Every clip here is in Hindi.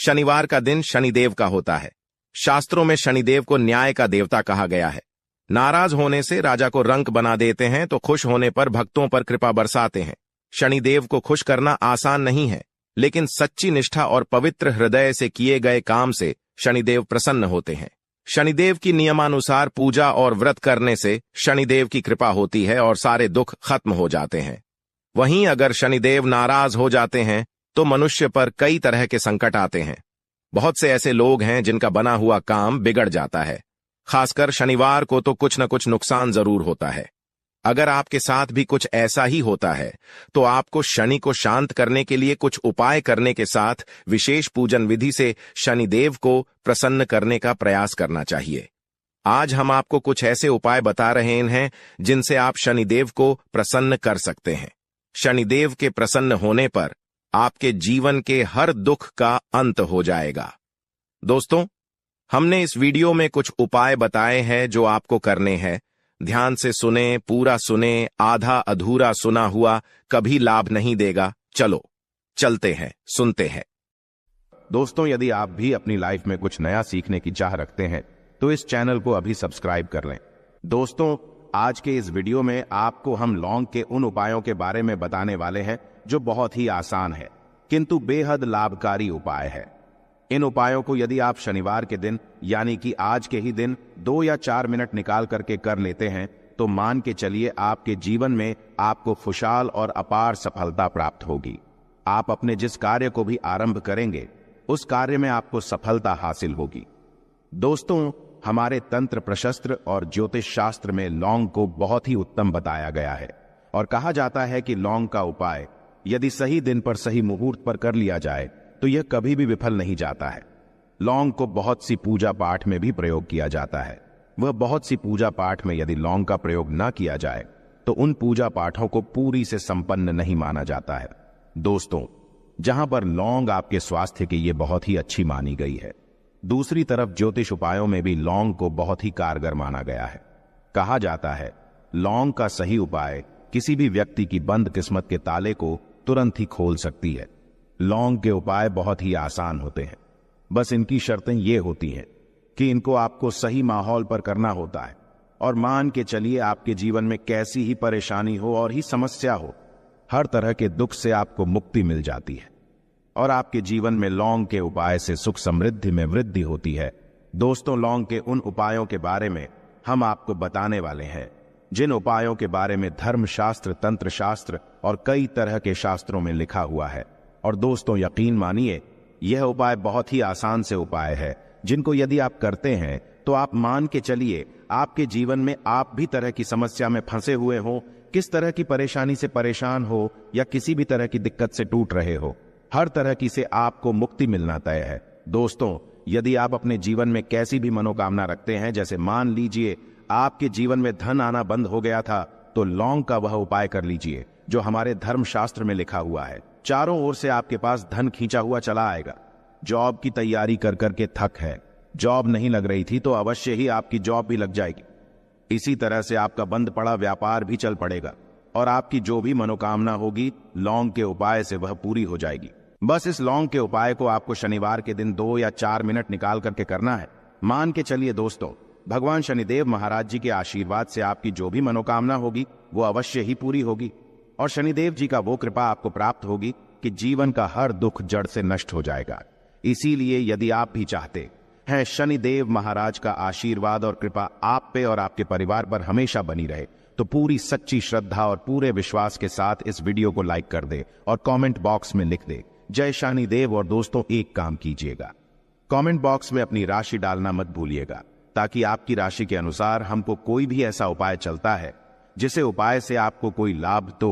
शनिवार का दिन शनिदेव का होता है। शास्त्रों में शनिदेव को न्याय का देवता कहा गया है। नाराज होने से राजा को रंक बना देते हैं तो खुश होने पर भक्तों पर कृपा बरसाते हैं। शनिदेव को खुश करना आसान नहीं है, लेकिन सच्ची निष्ठा और पवित्र हृदय से किए गए काम से शनिदेव प्रसन्न होते हैं। शनिदेव की नियमानुसार पूजा और व्रत करने से शनिदेव की कृपा होती है और सारे दुख खत्म हो जाते हैं। वहीं अगर शनिदेव नाराज हो जाते हैं तो मनुष्य पर कई तरह के संकट आते हैं। बहुत से ऐसे लोग हैं जिनका बना हुआ काम बिगड़ जाता है। खासकर शनिवार को तो कुछ न कुछ नुकसान जरूर होता है। अगर आपके साथ भी कुछ ऐसा ही होता है तो आपको शनि को शांत करने के लिए कुछ उपाय करने के साथ विशेष पूजन विधि से शनिदेव को प्रसन्न करने का प्रयास करना चाहिए। आज हम आपको कुछ ऐसे उपाय बता रहे हैं जिनसे आप शनिदेव को प्रसन्न कर सकते हैं। शनिदेव के प्रसन्न होने पर आपके जीवन के हर दुख का अंत हो जाएगा। दोस्तों, हमने इस वीडियो में कुछ उपाय बताए हैं जो आपको करने हैं। ध्यान से सुने, पूरा सुने, आधा अधूरा सुना हुआ कभी लाभ नहीं देगा। चलो चलते हैं, सुनते हैं। दोस्तों, यदि आप भी अपनी लाइफ में कुछ नया सीखने की चाह रखते हैं तो इस चैनल को अभी सब्सक्राइब कर लें। दोस्तों, आज के इस वीडियो में आपको हम लौंग के उन उपायों के बारे में बताने वाले हैं जो बहुत ही आसान है किंतु बेहद लाभकारी उपाय है। इन उपायों को यदि आप शनिवार के दिन यानी कि आज के ही दिन 2 या 4 मिनट निकाल करके कर लेते हैं तो मान के चलिए आपके जीवन में आपको खुशहाल और अपार सफलता प्राप्त होगी। आप अपने जिस कार्य को भी आरंभ करेंगे उस कार्य में आपको सफलता हासिल होगी। दोस्तों, हमारे तंत्र प्रशस्त्र और ज्योतिष शास्त्र में लौंग को बहुत ही उत्तम बताया गया है और कहा जाता है कि लौंग का उपाय यदि सही दिन पर सही मुहूर्त पर कर लिया जाए तो यह कभी भी विफल नहीं जाता है। लौंग को बहुत सी पूजा पाठ में भी प्रयोग किया जाता है। वह बहुत सी पूजा पाठ में यदि लौंग का प्रयोग न किया जाए तो उन पूजा पाठों को पूरी से संपन्न नहीं माना जाता है। दोस्तों, जहां पर लौंग आपके स्वास्थ्य के लिए बहुत ही अच्छी मानी गई है, दूसरी तरफ ज्योतिष उपायों में भी लौंग को बहुत ही कारगर माना गया है। कहा जाता है लौंग का सही उपाय किसी भी व्यक्ति की बंद किस्मत के ताले को तुरंत ही खोल सकती है। लौंग के उपाय बहुत ही आसान होते हैं, बस इनकी शर्तें ये होती हैं कि इनको आपको सही माहौल पर करना होता है और मान के चलिए आपके जीवन में कैसी ही परेशानी हो और ही समस्या हो, हर तरह के दुख से आपको मुक्ति मिल जाती है और आपके जीवन में लौंग के उपाय से सुख समृद्धि में वृद्धि होती है। दोस्तों, लौंग के उन उपायों के बारे में हम आपको बताने वाले हैं जिन उपायों के बारे में धर्मशास्त्र, तंत्र शास्त्र और कई तरह के शास्त्रों में लिखा हुआ है। और दोस्तों, यकीन मानिए यह उपाय बहुत ही आसान से उपाय है जिनको यदि आप करते हैं तो आप मान के चलिए आपके जीवन में आप भी तरह की समस्या में फंसे हुए हो, किस तरह की परेशानी से परेशान हो या किसी भी तरह की दिक्कत से टूट रहे हो, हर तरह की से आपको मुक्ति मिलना तय है। दोस्तों, यदि आप अपने जीवन में कैसी भी मनोकामना रखते हैं, जैसे मान लीजिए आपके जीवन में धन आना बंद हो गया था, तो लौंग का वह उपाय कर लीजिए जो हमारे धर्मशास्त्र में लिखा हुआ है। चारों ओर से आपके पास धन खींचा हुआ चला आएगा। जॉब की तैयारी कर करके थक है, जॉब नहीं लग रही थी तो अवश्य ही आपकी जॉब भी लग जाएगी। इसी तरह से आपका बंद पड़ा व्यापार भी चल पड़ेगा और आपकी जो भी मनोकामना होगी लौंग के उपाय से वह पूरी हो जाएगी। बस इस लौंग के उपाय को आपको शनिवार के दिन 2 या 4 मिनट निकाल करके करना है। मान के चलिए दोस्तों, भगवान शनिदेव महाराज जी के आशीर्वाद से आपकी जो भी मनोकामना होगी वो अवश्य ही पूरी होगी और शनिदेव जी का वो कृपा आपको प्राप्त होगी कि जीवन का हर दुख जड़ से नष्ट हो जाएगा। इसीलिए यदि आप भी चाहते हैं शनिदेव महाराज का आशीर्वाद और कृपा आप पे और आपके परिवार पर हमेशा बनी रहे, तो पूरी सच्ची श्रद्धा और पूरे विश्वास के साथ इस वीडियो को लाइक कर दे और कमेंट बॉक्स में लिख दे जय शनिदेव। और दोस्तों, एक काम कीजिएगा, कमेंट बॉक्स में अपनी राशि डालना मत भूलिएगा, ताकि आपकी राशि के अनुसार हमको कोई भी ऐसा उपाय चलता है जिसे उपाय से आपको कोई लाभ तो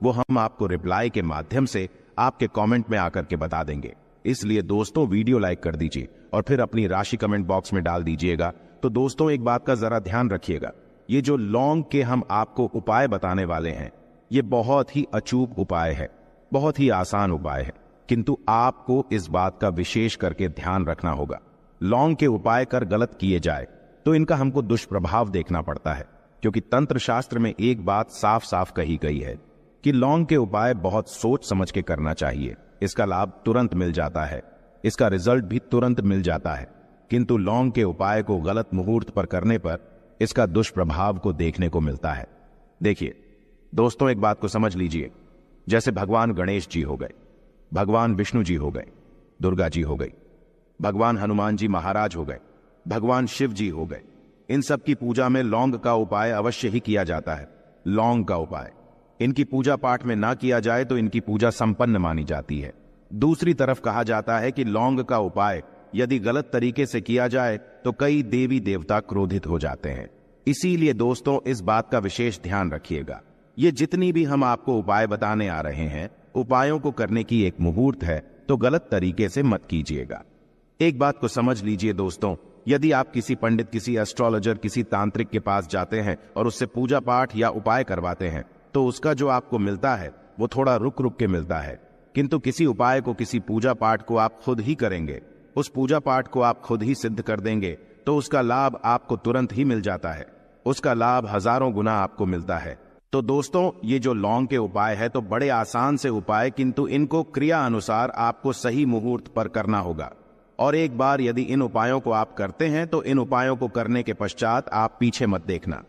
वो हम आपको रिप्लाई के माध्यम से आपके कमेंट में आकर के बता देंगे। इसलिए दोस्तों, वीडियो लाइक कर दीजिए और फिर अपनी राशि कमेंट बॉक्स में डाल दीजिएगा। तो दोस्तों, एक बात का जरा ध्यान रखिएगा, ये जो लौंग के हम आपको उपाय बताने वाले हैं ये बहुत ही अचूक उपाय है, बहुत ही आसान उपाय है, किंतु आपको इस बात का विशेष करके ध्यान रखना होगा। लौंग के उपाय कर गलत किए जाए तो इनका हमको दुष्प्रभाव देखना पड़ता है, क्योंकि तंत्र शास्त्र में एक बात साफ साफ कही गई है कि लौंग के उपाय बहुत सोच समझ के करना चाहिए, इसका लाभ तुरंत मिल जाता है। इसका रिजल्ट भी तुरंत मिल जाता है, किंतु लौंग के उपाय को गलत मुहूर्त पर करने पर इसका दुष्प्रभाव को देखने को मिलता है। देखिए दोस्तों, एक बात को समझ लीजिए, जैसे भगवान गणेश जी हो गए, भगवान विष्णु जी हो गए, दुर्गा जी हो गई, भगवान हनुमान जी महाराज हो गए, भगवान शिव जी हो गए, इन सब की पूजा में लौंग का उपाय अवश्य ही किया जाता है। लौंग का उपाय इनकी पूजा पाठ में ना किया जाए तो इनकी पूजा संपन्न मानी जाती है। दूसरी तरफ कहा जाता है कि लौंग का उपाय यदि गलत तरीके से किया जाए तो कई देवी देवता क्रोधित हो जाते हैं। इसीलिए दोस्तों, इस बात का विशेष ध्यान रखिएगा। ये जितनी भी हम आपको उपाय बताने आ रहे हैं, उपायों को करने की एक मुहूर्त है, तो गलत तरीके से मत कीजिएगा। एक बात को समझ लीजिए दोस्तों, यदि आप किसी पंडित, किसी एस्ट्रोलॉजर, किसी तांत्रिक के पास जाते हैं और उससे पूजा पाठ या उपाय करवाते हैं, तो उसका जो आपको मिलता है वो थोड़ा रुक रुक के मिलता है। किंतु किसी उपाय को, किसी पूजा पाठ को आप खुद ही करेंगे, उस पूजा पाठ को आप खुद ही सिद्ध कर देंगे, तो उसका लाभ आपको तुरंत ही मिल जाता है। उसका लाभ हजारों गुना आपको मिलता है। तो दोस्तों, ये जो लौंग के उपाय है तो बड़े आसान से उपाय, किंतु इनको क्रिया अनुसार आपको सही मुहूर्त पर करना होगा। और एक बार यदि इन उपायों को आप करते हैं तो इन उपायों को करने के पश्चात आप पीछे मत देखना।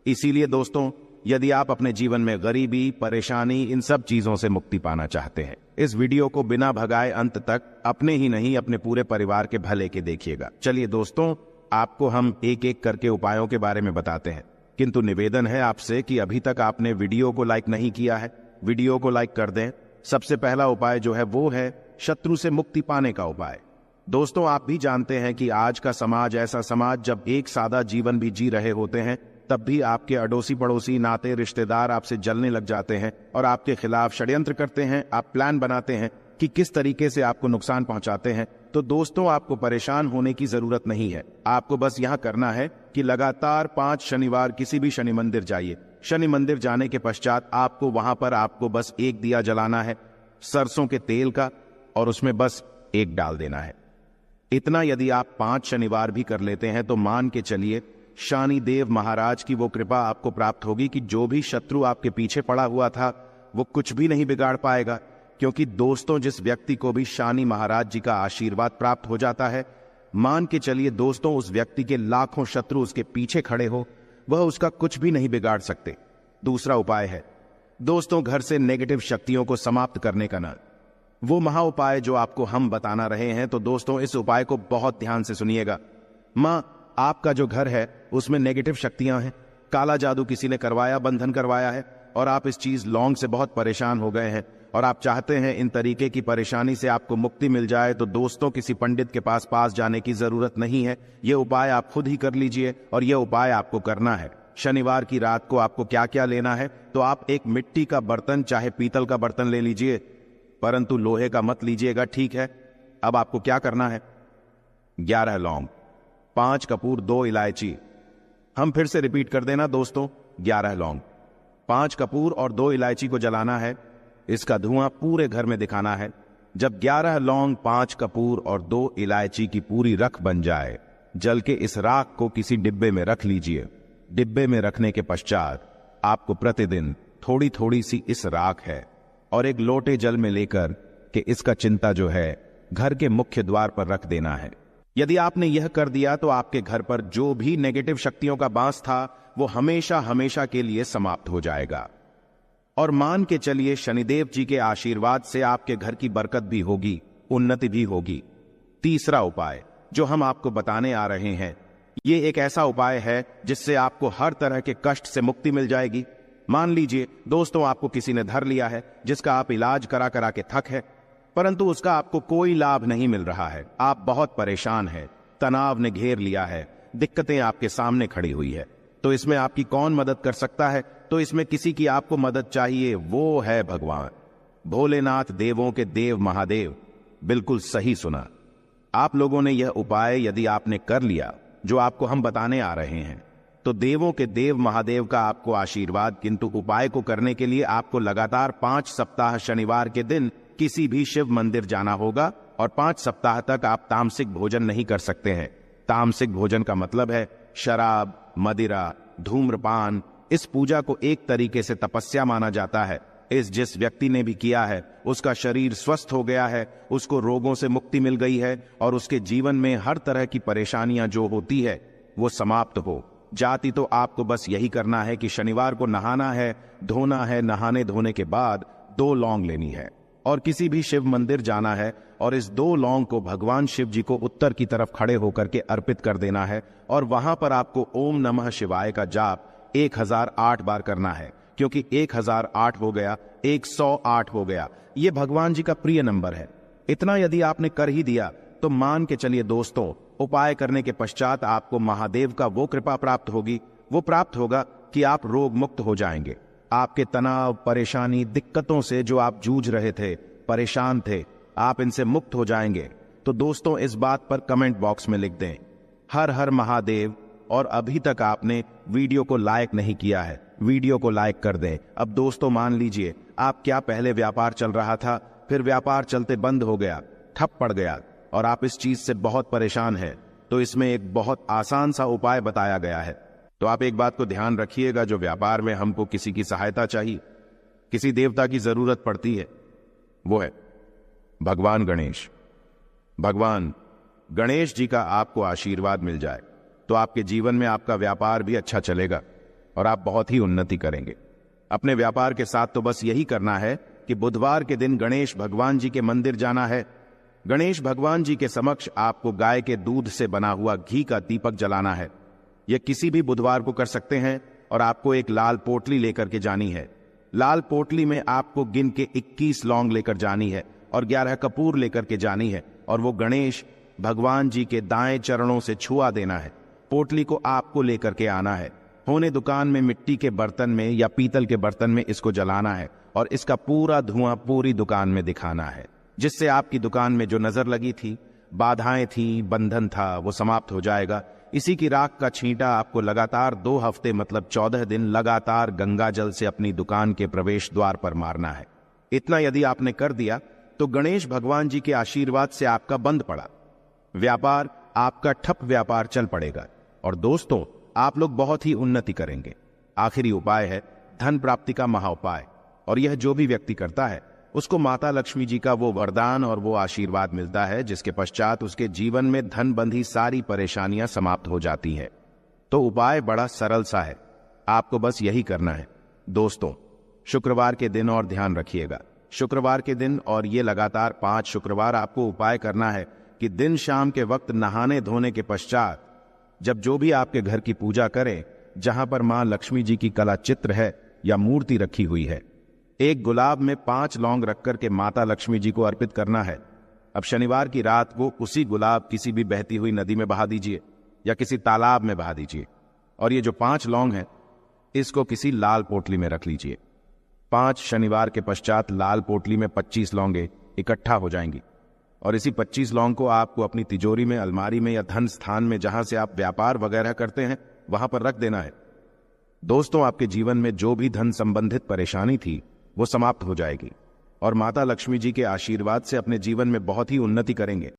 इसीलिए दोस्तों, यदि आप अपने जीवन में गरीबी, परेशानी, इन सब चीजों से मुक्ति पाना चाहते हैं, इस वीडियो को बिना भगाए अंत तक अपने ही नहीं अपने पूरे परिवार के भले के देखिएगा। चलिए दोस्तों, आपको हम एक एक करके उपायों के बारे में बताते हैं, किंतु निवेदन है आपसे कि अभी तक आपने वीडियो को लाइक नहीं किया है, वीडियो को लाइक कर दें। सबसे पहला उपाय जो है वो है शत्रु से मुक्ति पाने का उपाय। दोस्तों, आप भी जानते हैं कि आज का समाज ऐसा समाज, जब एक सादा जीवन भी जी रहे होते हैं तब भी आपके अड़ोसी पड़ोसी, नाते रिश्तेदार आपसे जलने लग जाते हैं और आपके खिलाफ षड्यंत्र करते हैं। आप प्लान बनाते हैं कि किस तरीके से आपको नुकसान पहुंचाते हैं। तो दोस्तों, आपको परेशान होने की जरूरत नहीं है। आपको बस यहां करना है कि लगातार 5 शनिवार किसी भी शनि मंदिर जाइए। शनि मंदिर जाने के पश्चात आपको वहां पर आपको बस एक दिया जलाना है सरसों के तेल का, और उसमें बस एक डाल देना है। इतना यदि आप 5 शनिवार भी कर लेते हैं तो मान के चलिए शनिदेव महाराज की वो कृपा आपको प्राप्त होगी कि जो भी शत्रु आपके पीछे पड़ा हुआ था वो कुछ भी नहीं बिगाड़ पाएगा। क्योंकि दोस्तों, जिस व्यक्ति को भी शनि महाराज जी का आशीर्वाद प्राप्त हो जाता है, मान के चलिए दोस्तों, उस व्यक्ति के लाखों शत्रु उसके पीछे खड़े हो, वह उसका कुछ भी नहीं बिगाड़ सकते। दूसरा उपाय है दोस्तों, घर से नेगेटिव शक्तियों को समाप्त करने का ना वो महा उपाय जो आपको हम बताना रहे हैं। तो दोस्तों, इस उपाय को बहुत ध्यान से सुनिएगा। मां, आपका जो घर है उसमें नेगेटिव शक्तियां हैं, काला जादू किसी ने करवाया, बंधन करवाया है, और आप इस चीज लौंग से बहुत परेशान हो गए हैं और आप चाहते हैं इन तरीके की परेशानी से आपको मुक्ति मिल जाए। तो दोस्तों, किसी पंडित के पास जाने की जरूरत नहीं है। यह उपाय आप खुद ही कर लीजिए, और यह उपाय आपको करना है। शनिवार की रात को आपको क्या क्या लेना है, तो आप एक मिट्टी का बर्तन, चाहे पीतल का बर्तन ले लीजिए, परंतु लोहे का मत लीजिएगा, ठीक है। अब आपको क्या करना है, 11 लौंग, 5 कपूर, 2 इलायची। हम फिर से रिपीट कर देना दोस्तों, 11 लौंग, 5 कपूर और 2 इलायची को जलाना है। इसका धुआं पूरे घर में दिखाना है। जब 11 लौंग, 5 कपूर और 2 इलायची की पूरी रख बन जाए, जल के इस राख को किसी डिब्बे में रख लीजिए। डिब्बे में रखने के पश्चात आपको प्रतिदिन थोड़ी थोड़ी सी इस राख है और एक लोटे जल में लेकर कि इसका चिंता जो है घर के मुख्य द्वार पर रख देना है। यदि आपने यह कर दिया तो आपके घर पर जो भी नेगेटिव शक्तियों का बांस था वो हमेशा हमेशा के लिए समाप्त हो जाएगा। और मान के चलिए शनिदेव जी के आशीर्वाद से आपके घर की बरकत भी होगी, उन्नति भी होगी। तीसरा उपाय जो हम आपको बताने आ रहे हैं, ये एक ऐसा उपाय है जिससे आपको हर तरह के कष्ट से मुक्ति मिल जाएगी। मान लीजिए दोस्तों, आपको किसी ने धर लिया है जिसका आप इलाज करा करा के थक है, परंतु उसका आपको कोई लाभ नहीं मिल रहा है। आप बहुत परेशान हैं, तनाव ने घेर लिया है, दिक्कतें आपके सामने खड़ी हुई है। तो इसमें आपकी कौन मदद कर सकता है? तो इसमें किसी की आपको मदद चाहिए, वो है भगवान भोलेनाथ, देवों के देव महादेव। बिल्कुल सही सुना। आप लोगों ने यह उपाय यदि आपने कर लिया जो आपको हम बताने आ रहे हैं, तो देवों के देव महादेव का आपको आशीर्वाद। किंतु उपाय को करने के लिए आपको लगातार 5 सप्ताह शनिवार के दिन किसी भी शिव मंदिर जाना होगा, और 5 सप्ताह तक आप तामसिक भोजन नहीं कर सकते हैं। तामसिक भोजन का मतलब है शराब, मदिरा, धूम्रपान। इस पूजा को एक तरीके से तपस्या माना जाता है। इस जिस व्यक्ति ने भी किया है उसका शरीर स्वस्थ हो गया है, उसको रोगों से मुक्ति मिल गई है और उसके जीवन में हर तरह की परेशानियां जो होती है वो समाप्त हो जाती। तो आपको बस यही करना है कि शनिवार को नहाना है, धोना है, नहाने धोने के बाद 2 लौंग लेनी है और किसी भी शिव मंदिर जाना है और इस 2 लौंग को भगवान शिव जी को उत्तर की तरफ खड़े होकर के अर्पित कर देना है और वहां पर आपको ओम नमः शिवाय का जाप 1008 बार करना है, क्योंकि 1008 हो गया, 108 हो गया, ये भगवान जी का प्रिय नंबर है। इतना यदि आपने कर ही दिया तो मान के चलिए दोस्तों, उपाय करने के पश्चात आपको महादेव का वो कृपा प्राप्त होगी, वो प्राप्त होगा कि आप रोग मुक्त हो जाएंगे। आपके तनाव, परेशानी, दिक्कतों से जो आप जूझ रहे थे, परेशान थे, आप इनसे मुक्त हो जाएंगे। तो दोस्तों इस बात पर कमेंट बॉक्स में लिख दें हर हर महादेव। और अभी तक आपने वीडियो को लाइक नहीं किया है, वीडियो को लाइक कर दें। अब दोस्तों मान लीजिए आप क्या पहले व्यापार चल रहा था, फिर व्यापार चलते बंद हो गया, ठप पड़ गया और आप इस चीज से बहुत परेशान हैं, तो इसमें एक बहुत आसान सा उपाय बताया गया है। तो आप एक बात को ध्यान रखिएगा, जो व्यापार में हमको किसी की सहायता चाहिए, किसी देवता की जरूरत पड़ती है, वो है भगवान गणेश। भगवान गणेश जी का आपको आशीर्वाद मिल जाए तो आपके जीवन में आपका व्यापार भी अच्छा चलेगा और आप बहुत ही उन्नति करेंगे। अपने व्यापार के साथ तो बस यही करना है कि बुधवार के दिन गणेश भगवान जी के मंदिर जाना है। गणेश भगवान जी के समक्ष आपको गाय के दूध से बना हुआ घी का दीपक जलाना है। यह किसी भी बुधवार को कर सकते हैं और आपको एक लाल पोटली लेकर के जानी है। लाल पोटली में आपको गिन के 21 लौंग लेकर जानी है और 11 कपूर लेकर के जानी है और वो गणेश भगवान जी के दाएं चरणों से छुआ देना है। पोटली को आपको लेकर के आना है। होने दुकान में मिट्टी के बर्तन में या पीतल के बर्तन में इसको जलाना है और इसका पूरा धुआं पूरी दुकान में दिखाना है, जिससे आपकी दुकान में जो नजर लगी थी, बाधाएं थी, बंधन था, वो समाप्त हो जाएगा। इसी की राख का छींटा आपको लगातार 2 हफ्ते मतलब 14 दिन लगातार गंगा जल से अपनी दुकान के प्रवेश द्वार पर मारना है। इतना यदि आपने कर दिया तो गणेश भगवान जी के आशीर्वाद से आपका बंद पड़ा व्यापार, आपका ठप व्यापार चल पड़ेगा और दोस्तों आप लोग बहुत ही उन्नति करेंगे। आखिरी उपाय है धन प्राप्ति का महाउपाय, और यह जो भी व्यक्ति करता है उसको माता लक्ष्मी जी का वो वरदान और वो आशीर्वाद मिलता है, जिसके पश्चात उसके जीवन में धन बंधी सारी परेशानियां समाप्त हो जाती हैं। तो उपाय बड़ा सरल सा है, आपको बस यही करना है। दोस्तों शुक्रवार के दिन और ध्यान रखिएगा, शुक्रवार के दिन और ये लगातार 5 शुक्रवार आपको उपाय करना है कि दिन शाम के वक्त नहाने धोने के पश्चात जब जो भी आपके घर की पूजा करें, जहां पर मां लक्ष्मी जी की कला चित्र है या मूर्ति रखी हुई है, एक गुलाब में 5 लौंग रखकर के माता लक्ष्मी जी को अर्पित करना है। अब शनिवार की रात को उसी गुलाब किसी भी बहती हुई नदी में बहा दीजिए या किसी तालाब में बहा दीजिए और ये जो 5 लौंग हैं इसको किसी लाल पोटली में रख लीजिए। 5 शनिवार के पश्चात लाल पोटली में 25 लौंगे इकट्ठा हो जाएंगी और इसी 25 लौंग को आपको अपनी तिजोरी में, अलमारी में या धन स्थान में जहां से आप व्यापार वगैरह करते हैं वहां पर रख देना है। दोस्तों आपके जीवन में जो भी धन संबंधित परेशानी थी वो समाप्त हो जाएगी और माता लक्ष्मी जी के आशीर्वाद से अपने जीवन में बहुत ही उन्नति करेंगे।